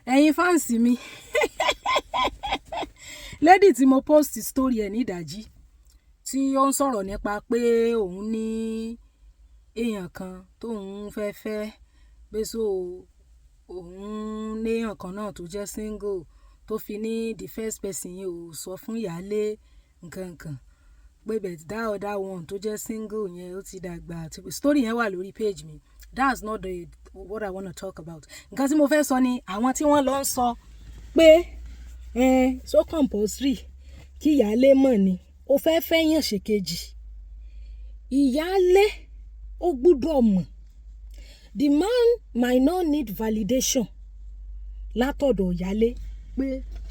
ẹ̀yin fans mi lady tí mo post story ẹ̀ ní ìdájí tí ó ń sọ̀rọ̀ nípa pé òun ní èèyàn kan tóun fẹ́ pé so òun ní èèyàn kan náà tó jẹ́ single tó fi ní the first person yìí ò sọ fún ìyálé nǹkan pé but that other one tó jẹ́ single yẹn ó ti dàgbà story yẹn wà lórí page mi. That's not what I want to talk about. Nǹkan tí mo fẹ́ sọ ni àwọn tí wọ́n lọ ń sọ pé so compulsory kí ìyálé mọ̀ ni ó fẹ́ fẹ́yàn ṣèkejì. Ìyálé ó gbọ́dọ̀ mọ̀. The man might not need validation látọ̀dọ̀ ìyálé pé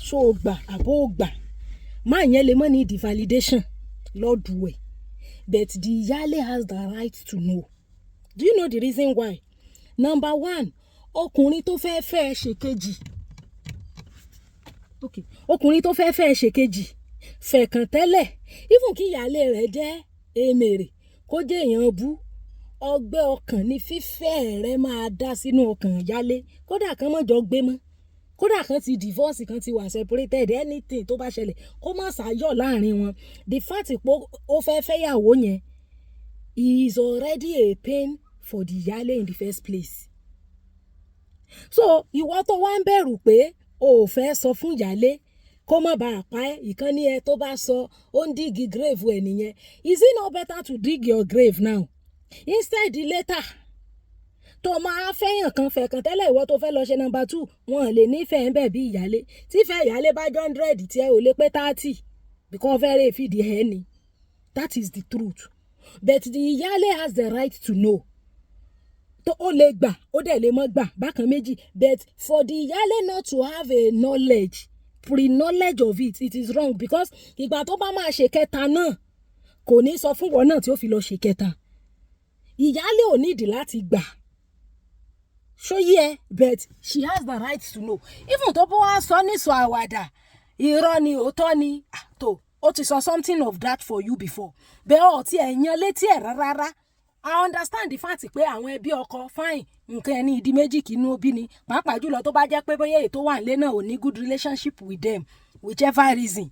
ṣó o gbà àbó o gbà. Máa yẹn lè mọ̀ ní the validation lọ́dún ẹ̀. But the ìyálé has the right to know. Do you know the reason why? Number one, ọkùnrin tó fẹ́ fẹ́ ṣèkejì. Okay. Ọkùnrin tó fẹ́ fẹ́ ṣèkejì fẹ̀kàn tẹ́lẹ̀. Even kí ìyálé rẹ̀ jẹ́ èmèrè kó jẹ́ èèyàn bú. Ọgbẹ́ ọkàn ni fífẹ́ rẹ̀ máa dá sínú ọkàn ìyálé. Kódà kan mọ́ jọ gbé mọ́. Kódà kan ti divorce kan ti wà separated anything tó bá ṣẹlẹ̀ kó má ṣàyọ̀ láàrin wọn. The fact pé ó fẹ́ fẹ́yàwó yẹn is already a pain for the ìyálé in the first place. So ìwọ tó wá ń bẹ̀rù pé o ò fẹ́ sọ fún ìyálé kó má bàa pa ẹ́ ìkànnì ẹ tó bá sọ ó ń dig grave ẹ nìyẹn. Is it not better to dig your grave now instead later? Tó máa fẹ́yàn kan fẹ̀kàn tẹ́lẹ̀ ìwọ tó fẹ́ lọ ṣe number 2 wọn lè nífẹ̀ẹ́ ń bẹ̀ bí ìyálé. Tí fẹ́ ìyálé bá 100 tí ẹ ò lè pé 30 because fẹ́rẹ̀ fìdí ẹ ni. That is the truth. But the ìyálé has the right to know. Tó ó lè gbà ó dẹ̀ lè mọ́ gbà bákan méjì. But for the ìyálé not to have a knowledge, pre-knowledge of it, it is wrong because ìgbà tó bá máa ṣe kẹta náà kò ní sọ fún wọn náà tí ó fi lọ ṣe kẹta. Ìyálé ò nídìí láti gbà. So yeah, but she has the right to know. Even tó bá wá sọ ní sọ àwàdà irọ́ ni òótọ́ ni tó ó ti sọ something of that for you before. Bẹ́ẹ̀ ọ̀ tí ẹ̀ yan létí ẹ̀ rárá. I understand the fact pé àwọn ẹbí ọkọ fine nǹkan ẹni ìdí méjì kínú òbí ni pàápàá jùlọ tó bá jẹ́ pé bóyá èyí tó wà nílé náà ò ní good relationship with them whichever reason.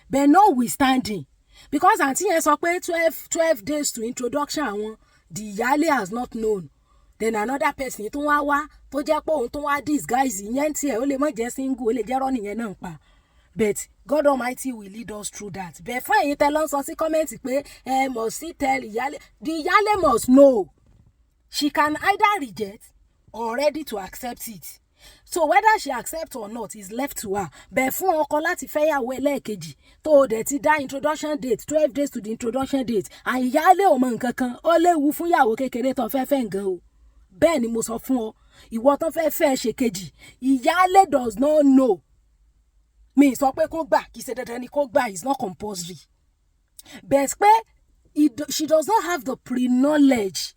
But notwithstanding because àǹtí yẹn sọ pé 12 days to introduction àwọn the ìyálé has not known. Then another person tó wá tó jẹ́ pé òun tó wá disguise yẹn tí ẹ̀ ó lè má jẹ́ single ó lè jẹ́ rọ́ nìyẹn náà pa. But God Almighty will lead us through that. But fún ẹ̀yin tẹ́ lọ sọ sí comment pé must she tell ìyálé. The ìyálé must know. She can either reject or ready to accept it. So whether she accepts or not is left to her. But fún ọkọ láti fẹ́yàwó ẹlẹ́ẹ̀kejì tó o dẹ̀ ti dá introduction date 12 days to the introduction date. And ìyálé ò mọ nǹkan kan ó léwu fún ìyàwó kékeré tó fẹ́ nǹkan o. Bẹ́ẹ̀ ni mo sọ fún ọ. Ìwọ tó fẹ́ ṣèkejì. Ìyálé does not know. Mi sọ pé kó gbà kì í ṣe dandan ni kó gbà is not compulsory. But pé she does not have the pre-knowledge.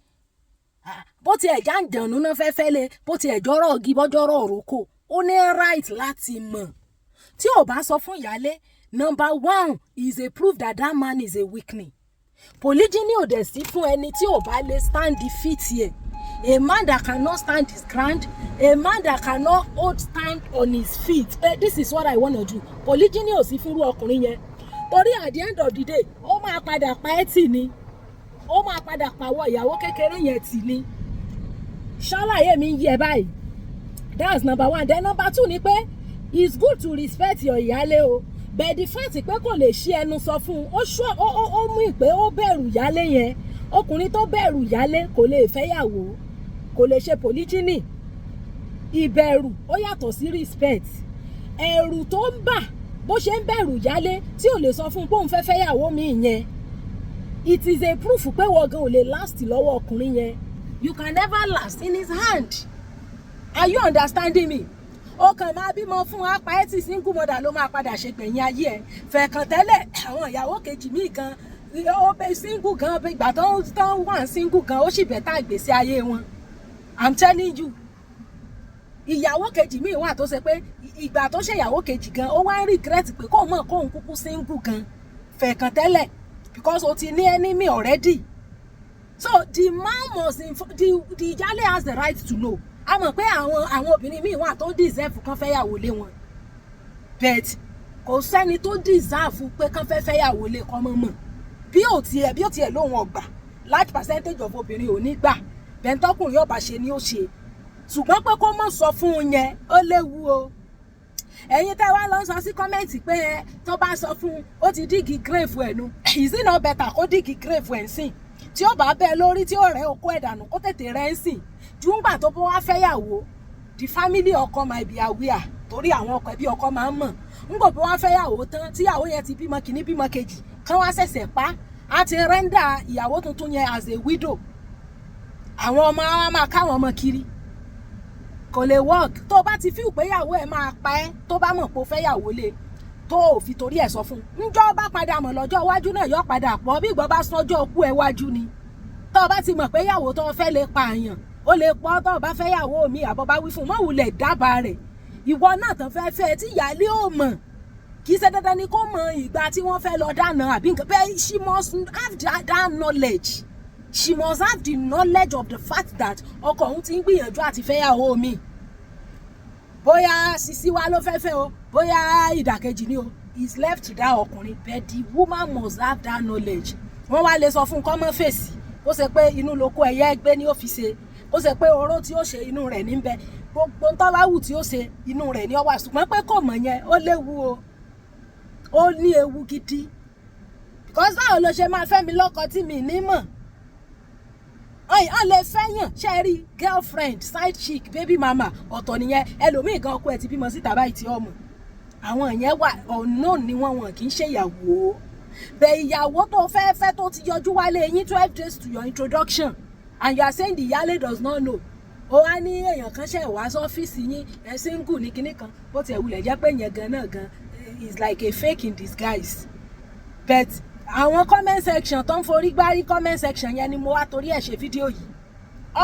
Bó ti ẹ̀já ń jẹun náà fẹ́ lé bó ti ẹ̀jọ́rọ̀ ọ̀gí bọ́jọ́rọ̀ òrókò ó ní right láti mọ̀. Tí ò bá sọ fún ìyálé, number 1 is a proof that that man is a weakling. Polygyny ò dẹ̀ sí fún ẹni tí ò bá lè stand defeat here. A man that cannot stand his ground, a man that cannot stand on his feet. This is what I want to do. Polygyny ò sí fúnrú ọkùnrin yẹn. Torí at the end of the day, ó máa padà pa ẹ́ tì ni. Ó máa padà pàwọ̀ ìyàwó kékeré yẹn tì ni. Ṣàlàyé mi yẹ báyìí. That's number 1. Then number 2 ni pé it's good to respect your ìyálé o. But the fact pé kò lè ṣí ẹnu sọ fún un, ó mú ìpè ó bẹ̀rù ìyálé yẹn. Ọkùnrin tó bẹ̀rù ìyálé kò lè fẹ́yàwó. Kò lè ṣe polygyny. Ìbẹ̀rù ó yàtọ̀ sí respect. Ẹ̀rù tó ń bà bó ṣe ń bẹ̀rù ìyálé tí ò lè sọ fún pé òun fẹ́ fẹ́yàwó mi yẹn. It is a proof pé wọ́n gan ò lè last lọ́wọ́ ọkùnrin yẹn. You can never last in his hand. Are you understanding me? Ó kàn máa bímọ fún apá ẹ̀ tí single mother ló máa padà ṣe gbẹ̀yìn ayé ẹ̀. Fẹ̀kàn tẹ́lẹ̀ àwọn ìyàwó kejì míì gan ó bẹ single gan ìgbà tó wà single gan ó sì bẹ̀tà ìgbésí ayé wọn. I'm telling you. Ìyàwó kejì míì wà tó ṣe pé ìgbà tó ṣe ìyàwó kejì gan ó wá ń regret pé kó mọ̀ kóun kúkú single gan. Fẹ̀kàn tẹ́lẹ̀ because ó ti ní enemy already. So the man must the ìyálé has the right to know. a mọ̀ pé àwọn obìnrin míì wà tó deserve kan fẹ́yàwó lé wọn but kò sẹ́ni tó deserve pé kan fẹ́yàwó lé kọ́ mọ́ bí ó tiẹ̀ lóhun ọgbà large percentage of obìnrin ò ní gbà bẹ́ẹ̀ tọkùnrin yóò bá ṣe ni ó ṣe ṣùgbọ́n pé kó mọ̀ sọ fún un yẹn ó léwu o ẹ̀yin tẹ́ wá lọ sọ sí kọ́mẹ́ǹtì pé tó bá sọ fún un ó ti dígì grave ẹ̀ nu is it not better kó dígì grave ẹ̀ ń sìn tí ó bá bẹ́ẹ̀ lórí tí ó rẹ́ okó ẹ̀ dànù kó tètè rẹ́ ń sìn jùǹgbà tó bó wá fẹ́yàwó the family ọkọ might be aware torí àwọn ọkọ ẹbí ọkọ máa ń mọ̀ ńgbò bó wá fẹ́yàwó tán tíyàwó yẹn ti bímọ kìíní bímọ kejì kán wá ṣẹ̀ṣẹ̀ pa á ti rẹ́ńdà ìyàwó tuntun yẹn as a widow àwọn ọmọ wa máa káwọn ọmọ kiri kò lè work tó bá ti fíw pé ìyàwó ẹ̀ máa pa ẹ́ tó bá mọ̀ pé ó fẹ́yàwó lé tó ò fi torí ẹ̀ sọ fún un ńjọ́ bá padà mọ̀ lọ́jọ́ iwájú náà yọ padà pọ̀ bí ìgbọ́ bá sọ́jọ́ òkú ẹ̀ wájú ni tó bá ti mọ̀ pé ìyàwó tó fẹ́ lè pa àyàn ó lè pọ́ tó bá fẹ́yàwó mi àbọ̀ bá wí fún un mọ́ wulẹ̀ dábàá rẹ̀ ìwọ náà tán fẹ́ tí ìyáálé ò mọ̀ kì í ṣe dandan ni kó mọ ìgbà tí wọ́n fẹ́ lọ dáná àbí nǹkan bẹ́ẹ̀ she must have that knowledge she must have the knowledge of the fact that ọkọ òun ti ń gbìyànjú àti fẹ́yàwó mi bóyá sisi wa ló fẹ́ o bóyá ìdàkejì ni o is left to that ọkùnrin but the woman must have that knowledge wọ́n wá lè sọ fún kọ́mọ́ fèsì ó ṣe pé inú lóko ẹ̀yẹ ẹgbẹ́ ni ó fi ṣe ó ṣe pé oró tí ó ṣe inú rẹ̀ ní bẹ gbogbo tọ́láwù tí ó ṣe inú rẹ̀ ní ó wà ṣùgbọ́n pé kò mọ̀ yẹn ó léwu o ó ní ewu gidi because báwo ló ṣe máa fẹ́ mi lọ́kọ tí mi ní mọ̀ ọ̀n lè fẹ́yàn ṣe rí girlfriend side chick baby mama ọ̀tọ̀ nìyẹn ẹlòmíì gan ọkọ ẹ̀ ti bímọ síta báyìí tí ọmọ àwọn yẹn wà unknown ni wọn kì í ṣe ìyàwó bẹ ìyàwó tó fẹ́ tó ti yọjú wálé yín 12 days to your introduction and you are saying the Iyale does not know ó wá ní èèyàn kan ṣe wá sọ́fíìsì yín ẹ̀ single ní kinní kan bó tiẹ̀ wulẹ̀ jẹ́ pé yẹn gan náà gan is like a fake in disguise but àwọn comment section tó ń forí gbárí comment section yẹn ni mo wá torí ẹ̀ ṣe fídíò yìí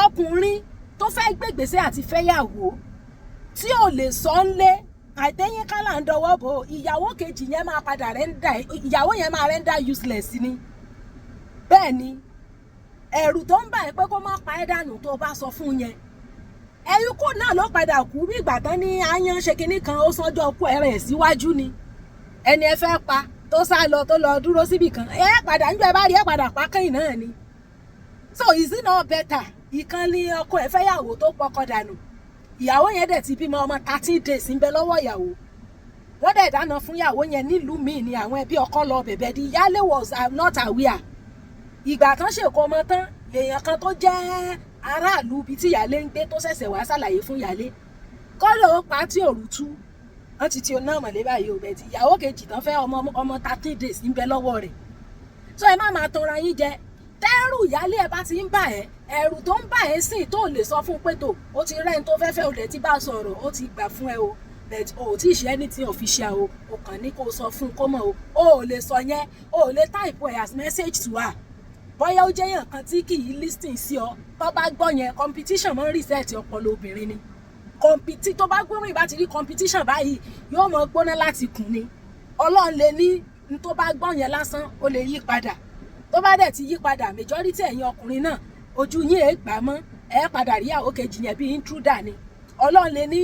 ọkùnrin tó fẹ́ gbègbèsè àti fẹ́yàwó tí ò lè sọ ń lé àìtẹ́yìn kálà ń dọwọ́ bò ìyàwó kejì yẹn máa padà ìyàwó yẹn máa rẹ́ńdà useless ni bẹ́ẹ̀ ni ẹ̀rù tó ń bà ẹ́ pé kó má pa ẹ́ dànù tó bá sọ fún yẹn ẹ̀yùkù náà ló padà kú bí ìgbà tán ní aáyán ṣe kinní kan ó sọ́jọ́ kú ẹ̀rẹ̀ síwájú ni ẹni ẹ fẹ́ pa tó sá lọ tó lọ dúró síbì kan ẹ padà ń jọ ẹ bá rí ẹ padà pa kẹ́yìn náà ni so is it not better ìkan ní ọkọ ẹ fẹ́yàwó tó pọkọ dànù ìyàwó yẹn dẹ̀ ti bímọ ọmọ 30 days ń bẹ lọ́wọ́ ìyàwó wọ́n dẹ̀ dáná fún ìyàwó yẹn nílùú míì ni àwọn ẹbí ọkọ lọ bẹ̀bẹ̀ di Iyale was not aware ìgbà kan ṣèkó ọmọ tán lèèyàn kan tó jẹ́ aráàlú bíi tí Iyale ń gbé tó ṣẹ̀ṣẹ̀ wá ṣàlàyé fún Iyale kọ́lọ̀ ó pa tí òru tú wọ́n ti ti oná mọ̀lẹ́ báyìí ò bẹ̀ tí ìyàwó kejì tán fẹ́ ọmọ 30 days ń bẹ lọ́wọ́ rẹ̀ so ẹ má máa tanra yín jẹ tẹ́rù Iyale ẹ bá ti ń bà ẹ́ ẹ̀rù tó ń bà ẹ́ sìn tó lè sọ fún pé tó ó ti rẹ́ni tó fẹ́fẹ́ ò dẹ̀ ti bá sọ̀rọ̀ ó ti gbà fún ẹ o but o ò tí ì ṣe anything official o kàn ní kó sọ fún kó mọ̀ o ò lè sọ yẹn o ò lè type ẹ̀ as message to her bóyá ó jẹ́ yàn kan tí kì í listen sí ọ tó bá gbọ́ yẹn competition mọ́ reset ọpọlọ obìnrin ni tó bá gbóhùn ìbá ti rí competition báyìí yóò mọ gbóná láti kùn ni ọlọ́run lè ní tó bá gbọ́ yẹn lásán ó lè yí padà tó bá dẹ̀ ti yí padà majority ẹ̀yin ọkùnrin náà ojú yín ẹ̀ gbà mọ́ ẹ̀ padà rí àwọn kejì yẹn bí intruder ni ọlọ́run lè ní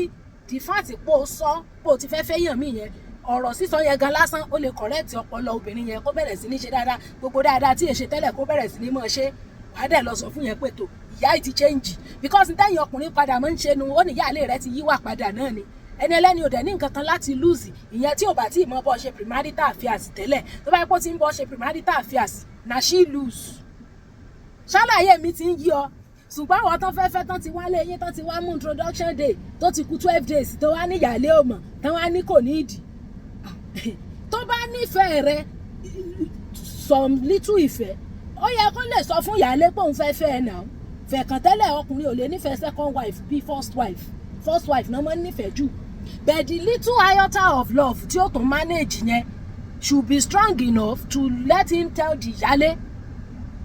the fact pò sọ pò ti fẹ́ yàn mí yẹn ọ̀rọ̀ sísọ yẹn gan lásán ó lè correct ọpọlọ obìnrin yẹn kó bẹ̀rẹ̀ sí ní ṣe dáadáa gbogbo dáadáa tí èṣe tẹ́lẹ̀ kó bẹ̀rẹ̀ sí ní mọ̀ ṣe wàá dẹ̀ lọ sọ fún yẹn pé tó ìyá ì ti change because ntẹ́yìn ọkùnrin padà máa ń ṣe nu ó ní Iyale rẹ ti yíwà padà náà ni ẹni ẹlẹ́ni ò dẹ̀ ní nǹkan kan láti lose ìyẹn tí ò bá tí ì mọ bọ́ ṣe premarital affairs tẹ́lẹ̀ tó bá yẹ kó ti ń bọ́ ṣe premarital affairs na she lose ṣàlàyé mi ti ń yí ọ ṣùgbọ́n àwọn tán fẹ́fẹ́ tán ti wálé yín tán ti wá mú introduction day tó ti kú 12 days tó wá ní Iyale ò mọ̀ tán wá ní kò ní ìdí tó bá nífẹ̀ẹ́ rẹ some little ìfẹ́ ó yẹ kó lè sọ fún Iyale pé òun fẹ́ fẹ́ ẹ náà fẹ̀kàn tẹ́lẹ̀ ọkùnrin ò lè nífẹ̀ẹ́ second wife bí first wife náà máa ń nífẹ̀ẹ́ jù but the little iota of love tí ó tún manage yẹn should be strong enough to let him tell the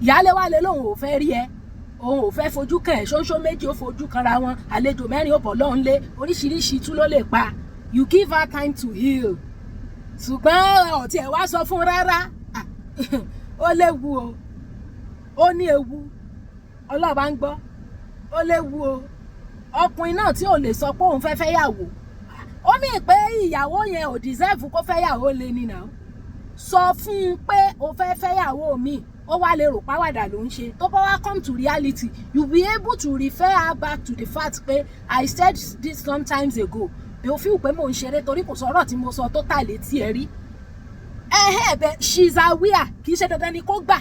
Iyale wá lé lóun ò fẹ́ rí ẹ òun ò fẹ́ fojú kàn ẹ́ ṣóńṣó méjì ó fojú kanra wọn àlejò mẹ́rin ó bọ̀ lọ́hùn lé oríṣiríṣi tú ló lè pa you give her time to heal ṣùgbọ́n ọ̀tí ẹ̀ wá sọ fún rárá ó léwu o ó ní ewu ọlọ́ọ̀bá ń gbọ́ ó léwu o ọkùnrin náà tí ò lè sọ pé òun fẹ́ fẹ́yàwó ó mì pé ìyàwó yẹn ò deserve kó fẹ́yàwó lé ní náà sọ fún un pé o fẹ́ fẹ́yàwó mi ó wá lè rò páwàdà ló ń ṣe tó bá wá come to reality you be able to refer her back to the fact pé I said this sometimes ago bí o feel pé mò ń ṣeré torí kò sọ̀rọ̀ tí mo sọ tó tà létí ẹ rí but she's aware kì í ṣe dandan ni kó gbà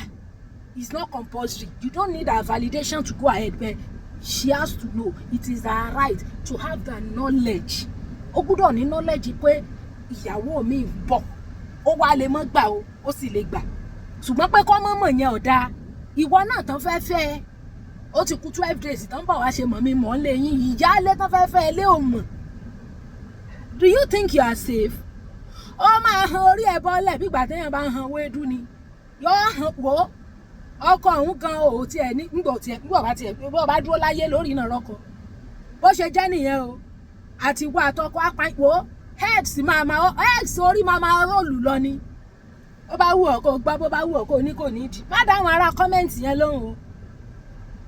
it's not compulsory you don't need her validation to go ahead but she has to know it is her right to have the knowledge ó gbọ́dọ̀ ní knowledge pé ìyàwó mi ń bọ̀ ó wá lè mọ́ gbà ó sì lè gbà ṣùgbọ́n pé kọ́ mọ́mọ́ yẹn ọ̀dà ìwọ náà tán fẹ́ fẹ́ ó ti kú 12 days tán bọ̀ wá ṣe mọ̀ mi mọ̀ ń lè yín ìyáálé tán fẹ́ fẹ́ lé òmò do you think you are safe ó máa han orí ẹ̀ bọ́lẹ̀ bí ìgbà téèyàn bá ń han wéédú ni yóò hàn wò ọkọ òun gan ò tiẹ̀ ní nígbà bá dúró láyé lórí náà rọ́kọ bó ṣe jẹ́ nìyẹn o àti wá àtọkọ apáìpò heads orí máa róòlù lọ ni ó bá wù ọ́ kó gbọ́ bó bá wù ọ́ kó ní kò ní ìdí má dáhùn ará kọ́mẹ́ǹtì yẹn lóhùn o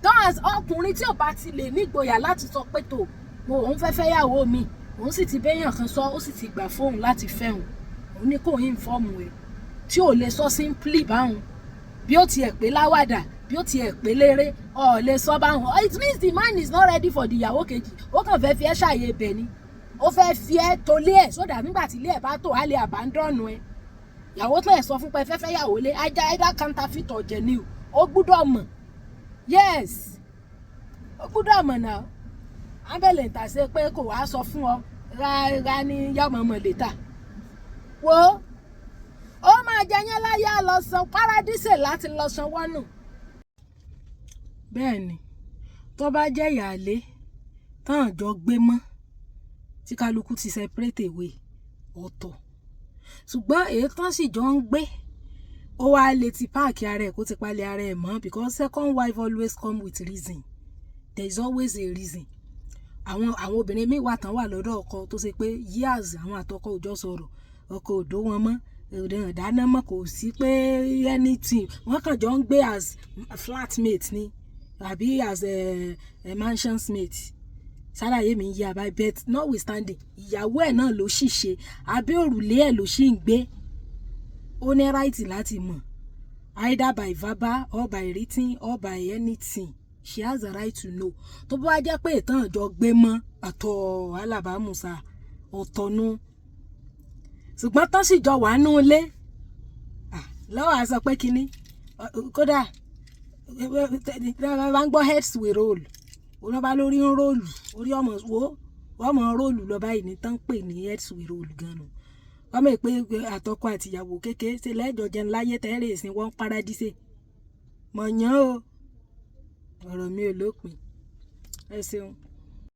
thomas ọkùnrin tí ò bá ti lè nígboyà láti sọ pé tó òun fẹ́ fẹ́yàwó mi òun sì ti béèyàn kan sọ ó sì ti gbà fóun láti fẹ́hùn òun ní kò inform ẹ̀ tí ò lè sọ simply báhùn bí ó tiẹ̀ pé láwàdà bí ó tiẹ̀ pé léré ọ̀ lè sọ báhùn it means the man is not ready for the ìyàwó kejì ó kàn fẹ́ fi ẹ́ ṣàyè ibẹ̀ ni ó fẹ́ fi ẹ́ tolé ẹ̀ sódà nígbà tí ilé ẹ̀ bá tó á lè abandon ẹ̀ ìyàwó tó ẹ̀ sọ fún pé fẹ́fẹ́ yàwó lé ajá either counterfeit or genuine ó gbúdọ̀ mọ̀ yes ó gbúdọ̀ mọ̀ náà abẹ́lẹ̀ ìta ṣe pé kò wá sọ fún ọ ra ní yàmọ̀mọ̀ lẹ́tà wo ó máa jẹyán láyà lọ san paradíṣe láti lọ san wọ́nù. bẹ́ẹ̀ ni tó bá jẹ́ ìyáálé tán àjọ gbé mọ́ tí kálukú ti separate away ọ̀tọ̀ ṣùgbọ́n èyí tán sì jọ ń gbé ó wá lè ti páàkì ara ẹ̀ kó ti palẹ̀ ara ẹ̀ mọ́ because second wife always come with reason there is always a reason àwọn obìnrin míì wà tán wà lọ́dọ̀ ọkọ tó ṣe pé years àwọn àtọkọ òjọ́ sọ̀rọ̀ ọkọ òdó wọn mọ́ ìdáná mọ́ kò sí pé anything wọ́n kàn jọ ń gbé as flatmate ni àbí as a mansion's mate ṣàlàyé mi yí àbá bet notwithstanding ìyàwó ẹ̀ náà ló sì ṣe abẹ́ òrùlé ẹ̀ ló sì ń gbé ó ní right láti mọ̀ either by verbal or by written or by anything she has the right to know tó bá jẹ́ pé ìtàn àjọ gbé mọ́ àtọ̀ alábàámusa ọ̀tọ̀nu ṣùgbọ́n tán sì jọ wà nú ilé lọ́wọ́ a sọ pé kínní kódà bá ń gbọ́ heads will roll òun bá lórí ń róòlù orí ọmọ róòlù lọ báyìí ní tán pè ní heads will roll gan-an wọ́n mọ̀ pé àtọkọ àtìyàwó kékeré ṣe lẹ́jọ́ jẹun láyé tẹ́rẹ̀ sí wọ́n paradíṣe mọ̀yán o ọ̀rọ̀ mi ò lópin ẹ ṣeun.